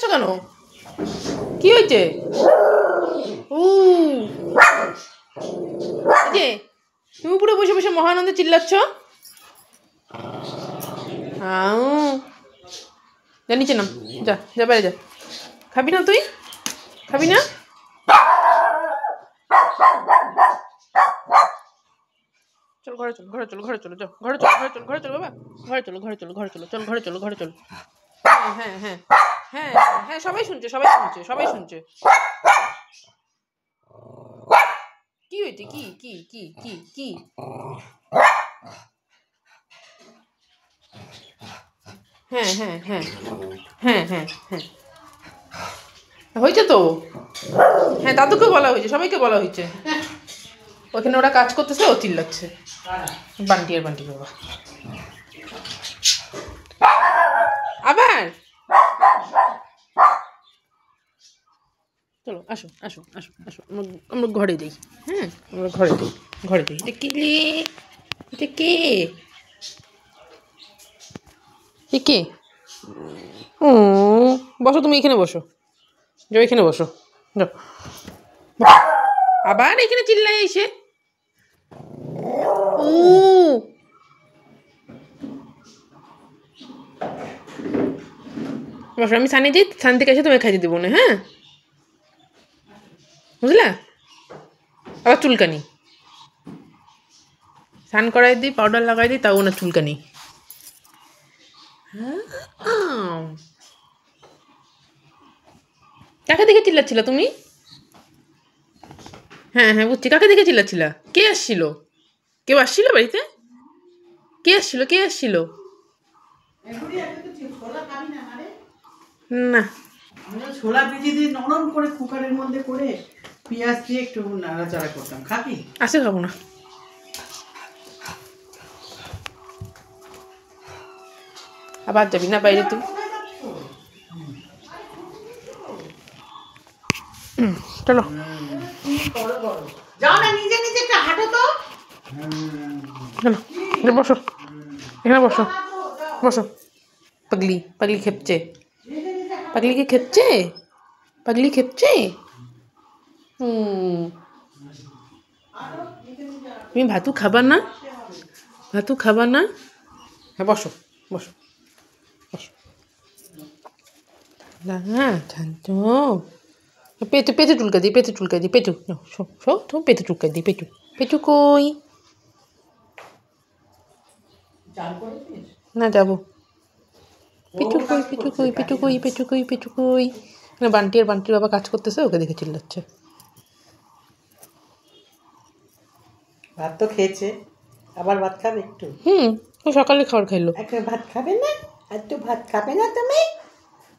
কেন কি হয়েছে? যে তুমি উপরে বসে বসে মহানন্দে চিল্লাচ্ছ। যা নিচে নাম, যা যা বাইরে যা। খাবি না তুই? খাবি না? চল ঘরে চল, ঘরে চল, ঘরে চলো, যাও ঘরে চলো, ঘরে চলো, ঘরে চলো বাবা, ঘরে চলো, ঘরে চলো, ঘরে চলো, চল ঘরে চলো, ঘরে চলো। হ্যাঁ হ্যাঁ হ্যাঁ হ্যাঁ সবাই শুনছে, সবাই শুনছে, সবাই শুনছে। কি হয়েছে? কি কি কি কি কি? হ্যাঁ হ্যাঁ হ্যাঁ হ্যাঁ হ্যাঁ হ্যাঁ হয়েছে তো। হ্যাঁ দাদুকে বলা হয়েছে, সবাইকে বলা হয়েছে। ওখানে ওরা কাজ করতেছে, ও চিল্লাচ্ছে। বান্টি আর বান্টি বাবা আবার। চলো আসো আসো আসো আসো, আমরা ঘরে যাই। হ্যাঁ আমরা ঘরে যাই, ঘরে যাই। এটা কে রে? এটা কে? কে? ও বসো, তুমি এখানে বসো, যাও এখানে বসো, যাও। আবার এখানে চিল্লাই এসে। ও বসো, আমি সানি দিই, সান থেকে এসে তোমায় খাইতে দেবো না। হ্যাঁ বুঝলা? আবার চুলকানি, স্নান করাই দিই, পাউডার লাগাই দিই, তাও না চুলকানি। কাকে দেখে চিল্লাচ্ছিল তুমি? হ্যাঁ হ্যাঁ বুঝছি, কাকে দেখে চিল্লাচ্ছিল? কে আসছিল? কেউ আসছিল বাড়িতে? কে আসছিল? কে আসছিল? না ছোলা ভিজিয়ে দিয়ে নরম করে কুকারের মধ্যে করে পেঁয়াজ দিয়ে একটু নাড়াচাড়া করতাম, খাবি? আসে খাবো না। আবার যাবি না বাইরে তুই? চলো যাও না, নিজে নিজে একটা হাঁটো তো। চলো বসো, এখানে বসো, বসো। পাগলি পাগলি খেপছে, পাগলি কি খেপছে? পাগলি খেপছে। তুমি ভাতু খাবা না? ভাতু খাবা না? হ্যাঁ বসো বসো বসো। না শান্ত। পেটু পেটু চুলকা দিই, পেটু চুলকা দিই, পেটু শো শো, তুমি পেটু চুলকা দিই, পেটু পেটু কই? না যাবো। পেটু কই, পেটু কই, পেটু কই, পেটু কই, পেটু কই? বান্টি আর বান্টির বাবা কাজ করতেছে, ওকে দেখে চিল্লাচ্ছে। ভাত তো খেয়েছে, আবার ভাত খাবে একটু? ও সকালে খাবার খাইলো। একটা ভাত খাবে না? আর তো ভাত খাবে না তুমি?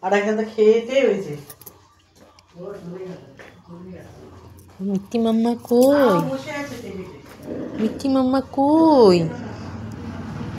আর এখন তো খেয়েতে হয়েছে। মিষ্টি মাম্মা কই? বসে আছে টেবিলে। মিষ্টি মাম্মা কই?